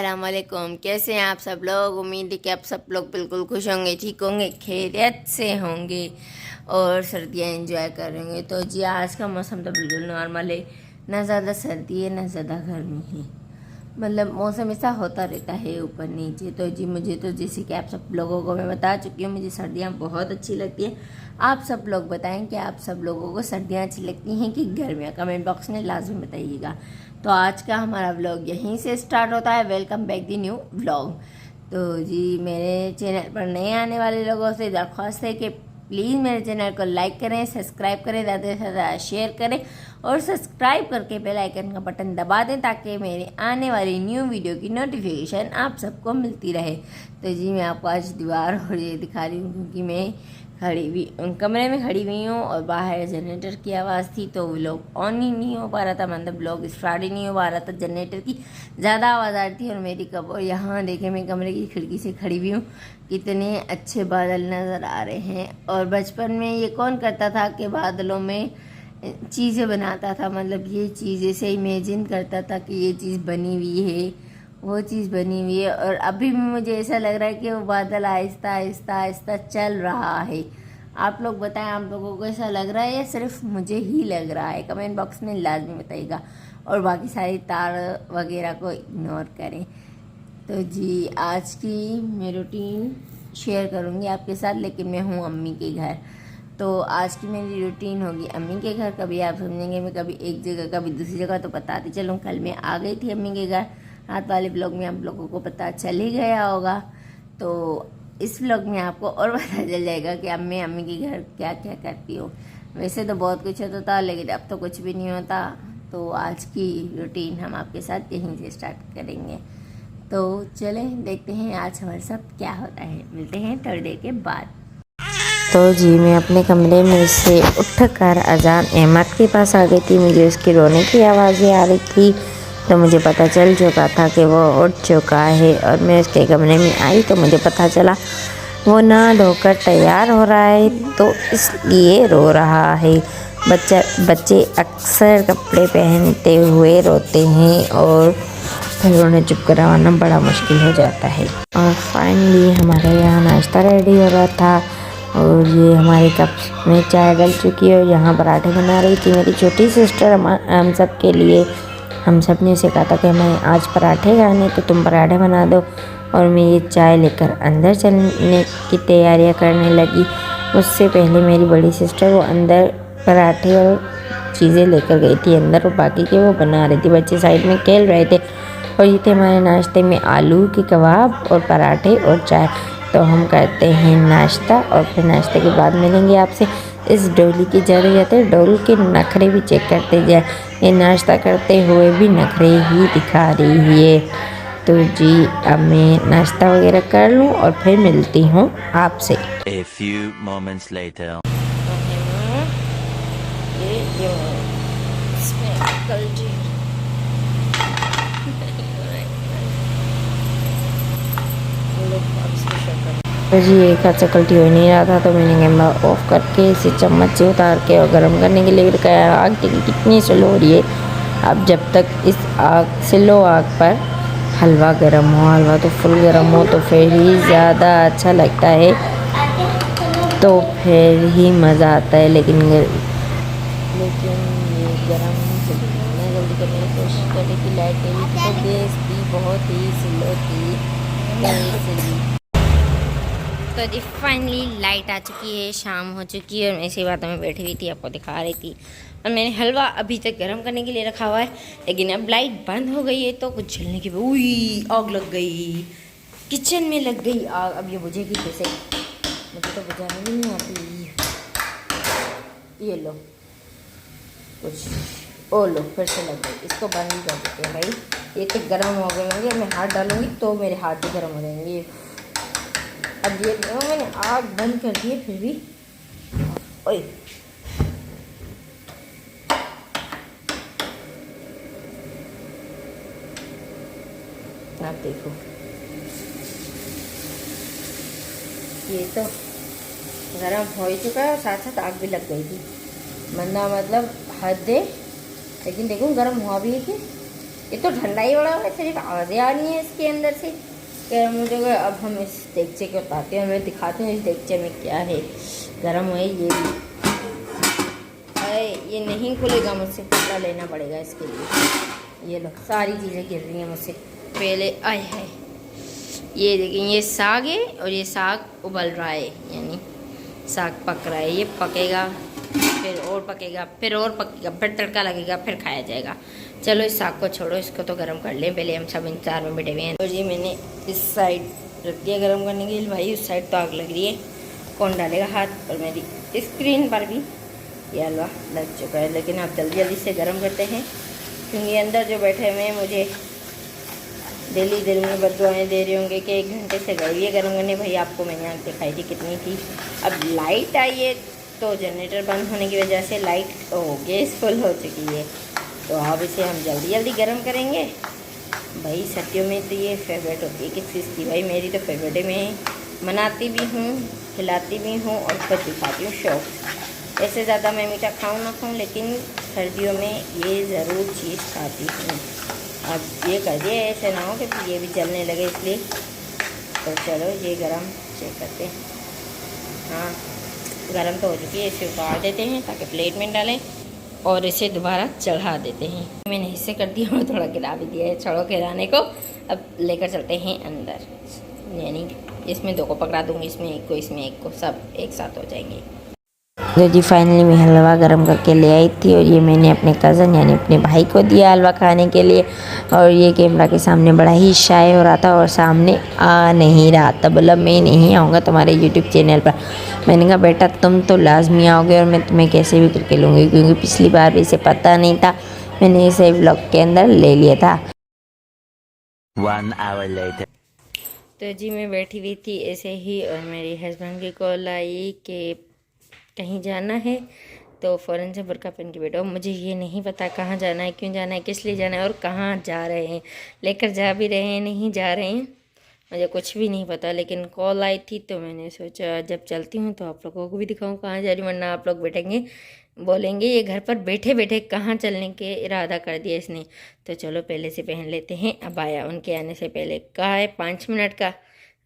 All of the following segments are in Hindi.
अस्सलाम वालेकुम। कैसे हैं आप सब लोग? उम्मीद है कि आप सब लोग बिल्कुल खुश होंगे, ठीक होंगे, खैरियत से होंगे और सर्दियाँ एंजॉय करेंगे। तो जी आज का मौसम तो बिल्कुल नॉर्मल है, ना ज़्यादा सर्दी है ना ज़्यादा गर्मी है, मतलब मौसम ऐसा होता रहता है ऊपर नीचे। तो जी मुझे तो जैसे कि आप सब लोगों को मैं बता चुकी हूँ, मुझे सर्दियाँ बहुत अच्छी लगती हैं। आप सब लोग बताएं कि आप सब लोगों को सर्दियाँ अच्छी लगती हैं कि गर्मियाँ, कमेंट बॉक्स में लाजमी बताइएगा। तो आज का हमारा व्लॉग यहीं से स्टार्ट होता है। Welcome back the new vlog. तो जी मेरे चैनल पर नए आने वाले लोगों से दरख्वास्त है कि प्लीज़ मेरे चैनल को लाइक करें, सब्सक्राइब करें, ज़्यादा से ज़्यादा शेयर करें और सब्सक्राइब करके बेल आइकन का बटन दबा दें ताकि मेरे आने वाली न्यू वीडियो की नोटिफिकेशन आप सबको मिलती रहे। तो जी मैं आपको आज दीवार और ये दिखा रही हूँ क्योंकि मैं खड़ी हुई कमरे में खड़ी हुई हूँ और बाहर जनरेटर की आवाज़ थी तो व्लॉग ऑन ही नहीं हो पा रहा था, मतलब व्लॉग स्टार्ट ही नहीं हो पा रहा था। जनरेटर की ज़्यादा आवाज़ आ रही थी और मेरी कब। और यहाँ देखे मैं कमरे की खिड़की से खड़ी हुई हूँ, कितने अच्छे बादल नज़र आ रहे हैं। और बचपन में ये कौन करता था कि बादलों में चीज़ें बनाता था, मतलब ये चीज़ ऐसे इमेजिन करता था कि ये चीज़ बनी हुई है, वो चीज़ बनी हुई है। और अभी भी मुझे ऐसा लग रहा है कि वो बादल आहिस्ता आहिस्ता आहिस्ता चल रहा है। आप लोग बताएं, आप लोगों को ऐसा लग रहा है या सिर्फ मुझे ही लग रहा है? कमेंट बॉक्स में लाजमी बताइएगा और बाकी सारी तार वगैरह को इग्नोर करें। तो जी आज की मैं रूटीन शेयर करूँगी आपके साथ, लेकिन मैं हूँ अम्मी के घर। तो आज की मेरी रूटीन होगी अम्मी के घर। कभी आप समझेंगे मैं कभी एक जगह कभी दूसरी जगह, तो बताती चलूँ। कल मैं आ गई थी अम्मी के घर, रात वाले ब्लॉग में आप लोगों को पता चल ही गया होगा। तो इस व्लॉग में आपको और पता चल जाएगा कि अब मैं अम्मी के घर क्या क्या करती हूँ। वैसे तो बहुत कुछ होता था लेकिन अब तो कुछ भी नहीं होता। तो आज की रूटीन हम आपके साथ यहीं से स्टार्ट करेंगे। तो चलें देखते हैं आज हमारे साथ क्या होता है। मिलते हैं थोड़ी देर के बाद। तो जी मैं अपने कमरे में से उठकर अजान अहमद के पास आ गई थी। मुझे उसकी रोने की आवाज़ें आ रही थी तो मुझे पता चल चुका था कि वो उठ चुका है। और मैं उसके कमरे में आई तो मुझे पता चला वो नहा धोकर तैयार हो रहा है, तो इसलिए रो रहा है। बच्चे अक्सर कपड़े पहनते हुए रोते हैं और फिर उन्हें चुप करवाना बड़ा मुश्किल हो जाता है। और फाइनली हमारे यहाँ नाश्ता रेडी हो रहा था और ये हमारे कप में चाय डल चुकी है और यहाँ पराठे बना रही थी मेरी छोटी सिस्टर। हम सब के लिए हम सब ने उसे कहा था कि हमें आज पराठे खाने, तो तुम पराठे बना दो। और मैं ये चाय लेकर अंदर चलने की तैयारियां करने लगी। उससे पहले मेरी बड़ी सिस्टर वो अंदर पराठे और चीज़ें लेकर गई थी अंदर और बाकी के वो बना रही थी। बच्चे साइड में खेल रहे थे और ये थे हमारे नाश्ते में आलू के कबाब और पराठे और चाय। तो हम करते हैं नाश्ता और फिर नाश्ते के बाद मिलेंगे आपसे। इस डोली की ज़रूरत है, डोल के नखरे भी चेक करते जाए। ये नाश्ता करते हुए भी नखरे ही दिखा रही है। तो जी अब मैं नाश्ता वगैरह कर लूँ और फिर मिलती हूँ आपसे। A few moments later. तो जी एक हाथ से कल्टी हो नहीं रहा था तो मैंने कैमरा ऑफ करके इसे चम्मच से उतार के और गर्म करने के लिए रखाया। आग देखिए कितनी स्लो हो रही है। अब जब तक इस आग स्लो आग पर हलवा गर्म हो, हलवा तो फुल गर्म हो तो फिर ही ज़्यादा अच्छा लगता है, तो फिर ही मज़ा आता है। लेकिन ये गर्म जितना जल्दी करने की कोशिश करने की लाइट गई तो गैस भी बहुत ही स्लो थी। तो जी फाइनली लाइट आ चुकी है, शाम हो चुकी है और मैं इसी बातों में बैठी हुई थी, आपको दिखा रही थी। और मैंने हलवा अभी तक गर्म करने के लिए रखा हुआ है, लेकिन अब लाइट बंद हो गई है तो कुछ जलने की उई आग लग गई, किचन में लग गई आग। अब ये बुझेगी कैसे? मुझे तो बुझाने भी नहीं आती। ये लो कुछ ओ लो फिर से लग गई। इसको बंद ही कर देते हैं भाई, ये तो गर्म हो गए होंगे। मैं हाथ डालूंगी तो मेरे हाथ भी गर्म हो जाएंगे। अब ये मैंने आग बंद कर दी है फिर भी ओए आप देखो ये तो गरम हो ही चुका है और साथ साथ आग भी लग गई थी। मरना मतलब हद है, लेकिन देखो गरम हुआ भी है कि ये तो ठंडा ही बड़ा है, सिर्फ आवाज़ें आ रही हैं इसके अंदर से गर्म हो जाएगा। अब हम इस देगचे को उतारते हैं, मैं दिखाती हूँ इस देगचे में क्या है। गर्म है ये भी, अरे ये नहीं खुलेगा, मुझसे कपड़ा लेना पड़ेगा इसके लिए। ये लो सारी चीज़ें गिर रही हैं मुझसे। पहले आए है, ये देखें, ये साग है और ये साग उबल रहा है, यानी साग पक रहा है। ये पकेगा, फिर और पकेगा, फिर और पकेगा, फिर तड़का लगेगा, फिर खाया जाएगा। चलो इस साग को छोड़ो, इसको तो गर्म कर लें पहले, हम सब इंतजार में बैठे हुए हैं। और ये मैंने इस साइड रख दिया गर्म करने के लिए। भाई उस साइड तो आग लग रही है, कौन डालेगा हाथ। और मेरी स्क्रीन पर भी ये हलवा लग चुका है, लेकिन आप जल्दी जल्दी से गर्म करते हैं, क्योंकि अंदर जो बैठे हुए हैं मुझे डेली दिल में बददुआएं दे रहे होंगे कि 1 घंटे से गई है गर्म करने। भाई आपको मैंने आग दिखाई थी कितनी थी। अब लाइट आई है तो जनरेटर बंद होने की वजह से लाइट गैस फुल हो चुकी है, तो अब इसे हम जल्दी जल्दी गर्म करेंगे। भाई सर्दियों में तो ये फेवरेट होती है किस चीज़ की, भाई मेरी तो फेवरेट है। मैं बनाती भी हूँ, खिलाती भी हूँ और खुद भी खाती हूँ शौक। ऐसे ज़्यादा मैं मीठा खाऊँ ना खाऊँ, लेकिन सर्दियों में ये ज़रूर चीज़ खाती हूँ। अब ये कर दिए, ऐसे ना हो कि ये भी जलने लगे, इसलिए। तो चलो ये गरम चेक करते हैं। हाँ गरम तो हो चुकी है, इसे उतार देते हैं ताकि प्लेट में डालें और इसे दोबारा चढ़ा देते हैं। मैंने हिस्से कर दिया और थोड़ा गिरा भी दिया है, छोड़ो गिराने को। अब लेकर चलते हैं अंदर, यानी इसमें 2 को पकड़ा दूँगी, इसमें 1 को, इसमें 1 को, सब एक साथ हो जाएंगे। तो जी फाइनली मैं हलवा गरम करके ले आई थी और ये मैंने अपने कज़न यानी अपने भाई को दिया हलवा खाने के लिए। और ये कैमरा के सामने बड़ा ही शाय हो रहा था और सामने आ नहीं रहा था, बोला मैं नहीं आऊँगा तुम्हारे यूट्यूब चैनल पर। मैंने कहा बेटा तुम तो लाजमी आओगे और मैं तुम्हें कैसे भी करके लूँगी, क्योंकि पिछली बार भी इसे पता नहीं था, मैंने इसे व्लॉग के अंदर ले लिया था। 1 hour later. तो जी मैं बैठी हुई थी ऐसे ही और मेरे हस्बैंड की कॉल आई कि कहीं जाना है, तो फ़ौरन से बुर्का पहन के बैठो। मुझे ये नहीं पता कहाँ जाना है, क्यों जाना है, किस लिए जाना है और कहाँ जा रहे हैं, लेकर जा भी रहे हैं नहीं जा रहे हैं, मुझे कुछ भी नहीं पता। लेकिन कॉल आई थी तो मैंने सोचा जब चलती हूँ तो आप लोगों को भी दिखाऊँ कहाँ जा रही हूँ, वरना आप लोग बैठेंगे बोलेंगे ये घर पर बैठे बैठे कहाँ चलने के इरादा कर दिया इसने। तो चलो पहले से पहन लेते हैं। अब आया उनके आने से पहले, कहा है 5 मिनट का,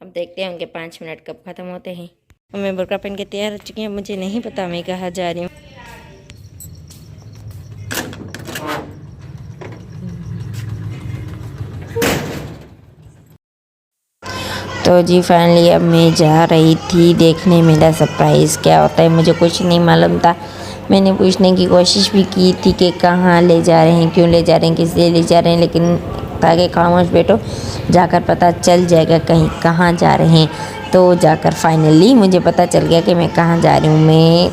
अब देखते हैं उनके 5 मिनट कब ख़त्म होते हैं। मैं बुर्का पहन के तैयार हो चुकी हूँ, मुझे नहीं पता मैं कहाँ जा रही हूँ। तो जी फाइनली अब मैं जा रही थी देखने मेरा सरप्राइज़ क्या होता है। मुझे कुछ नहीं मालूम था, मैंने पूछने की कोशिश भी की थी कि कहाँ ले जा रहे हैं, क्यों ले जा रहे हैं, किस लिए ले जा रहे हैं, लेकिन ताकि खामोश बैठो, जाकर पता चल जाएगा कहीं कहाँ जा रहे हैं। तो जाकर फाइनली मुझे पता चल गया कि मैं कहाँ जा रही हूँ। मैं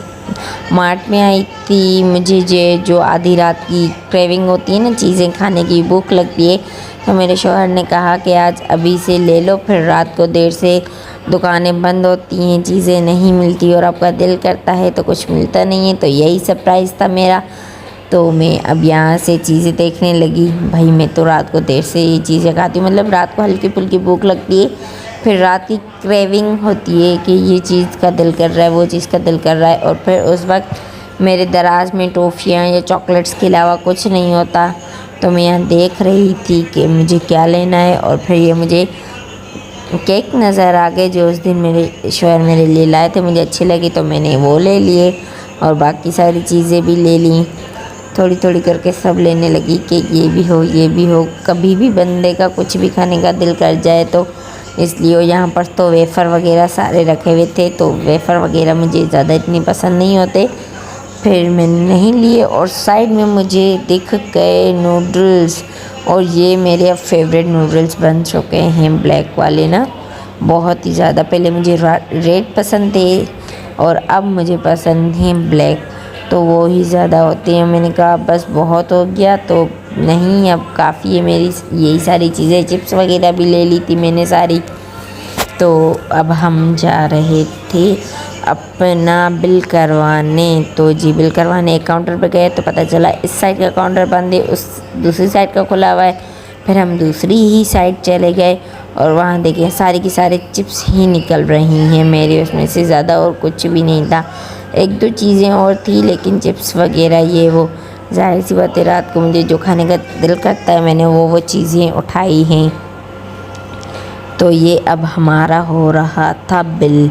मार्ट में आई थी, मुझे जो आधी रात की क्रेविंग होती है ना, चीज़ें खाने की भूख लगती है, तो मेरे शौहर ने कहा कि आज अभी से ले लो, फिर रात को देर से दुकानें बंद होती हैं, चीज़ें नहीं मिलती और आपका दिल करता है तो कुछ मिलता नहीं है। तो यही सरप्राइज़ था मेरा। तो मैं अब यहाँ से चीज़ें देखने लगी। भाई मैं तो रात को देर से ये चीज़ें खाती हूँ, मतलब रात को हल्की फुल्की भूख लगती है, फिर रात की क्रेविंग होती है कि ये चीज़ का दिल कर रहा है, वो चीज़ का दिल कर रहा है, और फिर उस वक्त मेरे दराज में टॉफ़ियाँ या चॉकलेट्स के अलावा कुछ नहीं होता। तो मैं यहाँ देख रही थी कि मुझे क्या लेना है, और फिर ये मुझे केक नज़र आ गए जो उस दिन मेरे शौहर मेरे लिए लाए थे, मुझे अच्छी लगी तो मैंने वो ले लिए और बाकी सारी चीज़ें भी ले ली। थोड़ी थोड़ी करके सब लेने लगी कि ये भी हो, ये भी हो। कभी भी बंदे का कुछ भी खाने का दिल कर जाए तो इसलिए। यहाँ पर तो वेफ़र वगैरह सारे रखे हुए थे, तो वेफ़र वगैरह मुझे ज़्यादा इतनी पसंद नहीं होते, फिर मैंने नहीं लिए। और साइड में मुझे दिख गए नूडल्स, और ये मेरे अब फेवरेट नूडल्स बन चुके हैं, ब्लैक वाले ना, बहुत ही ज़्यादा। पहले मुझे रेड पसंद थे और अब मुझे पसंद हैं ब्लैक, तो वो ही ज़्यादा होते हैं। मैंने कहा बस बहुत हो गया, तो नहीं अब काफ़ी है मेरी यही सारी चीज़ें। चिप्स वगैरह भी ले ली थी मैंने सारी। तो अब हम जा रहे थे अपना बिल करवाने। तो जी बिल करवाने एक काउंटर पर गए तो पता चला इस साइड का काउंटर बंद है, उस दूसरी साइड का खुला हुआ है। फिर हम दूसरी ही साइड चले गए और वहाँ देखिए सारी की सारी चिप्स ही निकल रही हैं मेरी, उसमें से ज़्यादा और कुछ भी नहीं था। 1-2 चीज़ें और थी लेकिन चिप्स वगैरह ये वो जाहिर सी बात है रात को मुझे जो खाने का दिल करता है मैंने वो चीज़ें उठाई हैं। तो ये अब हमारा हो रहा था बिल,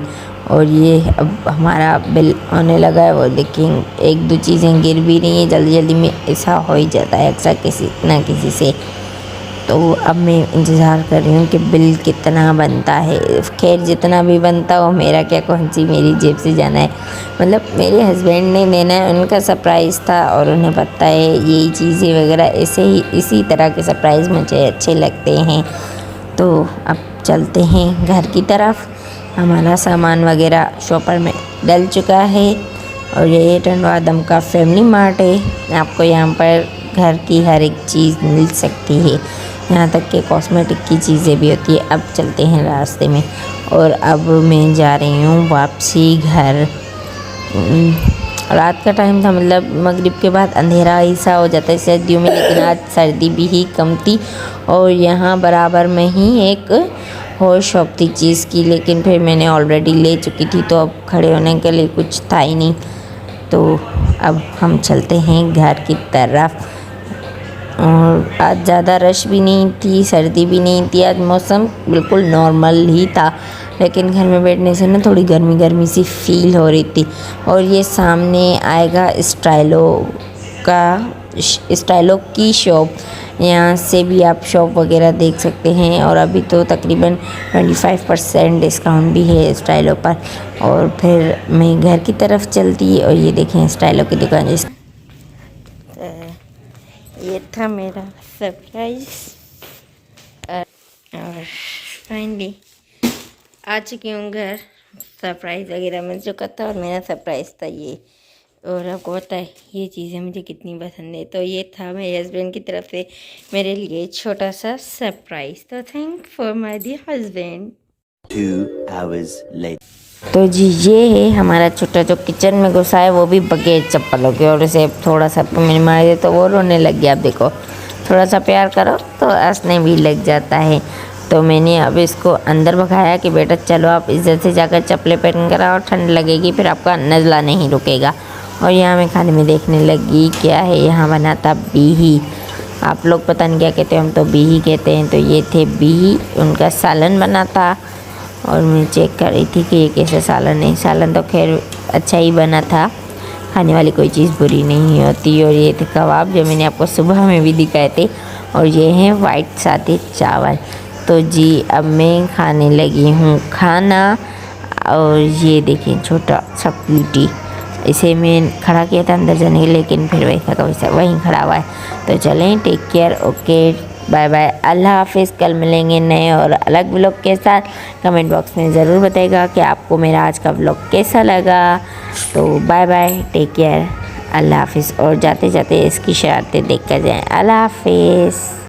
और ये अब हमारा बिल आने लगा है। वो लेकिन एक दो चीज़ें गिर भी रही हैं, जल्दी जल्दी में ऐसा हो ही जाता है अक्सर किसी ना किसी से। तो अब मैं इंतज़ार कर रही हूँ कि बिल कितना बनता है। खैर जितना भी बनता हो मेरा क्या, कौन सी मेरी जेब से जाना है, मतलब मेरे हस्बैंड ने देना है, उनका सरप्राइज़ था और उन्हें पता है यही चीज़ें वगैरह ऐसे ही इसी तरह के सरप्राइज़ मुझे अच्छे लगते हैं। तो अब चलते हैं घर की तरफ। हमारा सामान वगैरह शॉपर में डल चुका है और ये टंडवादम का फैमिली मार्ट है। आपको यहाँ पर घर की हर एक चीज़ मिल सकती है, यहाँ तक कि कॉस्मेटिक की चीज़ें भी होती है। अब चलते हैं रास्ते में और अब मैं जा रही हूँ वापसी घर। रात का टाइम था, मतलब मगरिब के बाद अंधेरा ऐसा हो जाता है सर्दियों में, लेकिन आज सर्दी भी ही कम थी। और यहाँ बराबर में ही एक और शॉप थी चीज़ की, लेकिन फिर मैंने ऑलरेडी ले चुकी थी तो अब खड़े होने के लिए कुछ था ही नहीं। तो अब हम चलते हैं घर की तरफ। और आज ज़्यादा रश भी नहीं थी, सर्दी भी नहीं थी, आज मौसम बिल्कुल नॉर्मल ही था, लेकिन घर में बैठने से ना थोड़ी गर्मी गर्मी सी फील हो रही थी। और ये सामने आएगा स्टाइलो की शॉप, यहाँ से भी आप शॉप वगैरह देख सकते हैं। और अभी तो तकरीबन 25% डिस्काउंट भी है स्टाइलो पर। और फिर मैं घर की तरफ चलती और ये देखें स्टाइलो की दुकान। ये था मेरा सरप्राइज़ और फाइनली आ चुकी हूँ घर। सरप्राइज़ वगैरह मिल चुका था और मेरा सरप्राइज़ था ये। और आपको पता है ये चीज़ें मुझे कितनी पसंद है। तो ये था मेरे हस्बैंड की तरफ से मेरे लिए छोटा सा सरप्राइज़। तो thank for my dear husband. 2 hours later. तो जी ये है हमारा छोटा जो किचन में घुसा है, वो भी बगैर चप्पलों के। और उसे थोड़ा सा मैंने मार दिया तो वो रोने लग गया। आप देखो, थोड़ा सा प्यार करो तो हंसने भी लग जाता है। तो मैंने अब इसको अंदर भगाया कि बेटा चलो आप इज्जत से जाकर चप्पलें पहन कर आओ, ठंड लगेगी फिर आपका नज़ला नहीं रुकेगा। और यहाँ मैं खाने में देखने लगी क्या है, यहाँ बना था बीही। आप लोग पता नहीं क्या कहते हैं, हम तो बीही कहते हैं। तो ये थे बीही, उनका सालन बना था। और मैं चेक कर रही थी कि ये कैसे सालन है। सालन तो खैर अच्छा ही बना था, खाने वाली कोई चीज़ बुरी नहीं होती। और ये थे कबाब जो मैंने आपको सुबह में भी दिखाए थे। और ये हैं वाइट सादे चावल। तो जी अब मैं खाने लगी हूँ खाना। और ये देखें छोटा सा प्लेटी, इसे मैं खड़ा किया था अंदर जाने के लिए, लेकिन फिर वैसा का वैसा वहीं खड़ा हुआ है। तो चलें, take care, okay, bye bye, अल्लाह हाफिज़। कल मिलेंगे नए और अलग व्लॉग के साथ। कमेंट बॉक्स में ज़रूर बताइएगा कि आपको मेरा आज का व्लॉग कैसा लगा। तो बाय बाय, टेक केयर, अल्लाह हाफिज़। और जाते जाते इसकी शरारतें देख कर जाएँ। अल्लाह हाफिज़।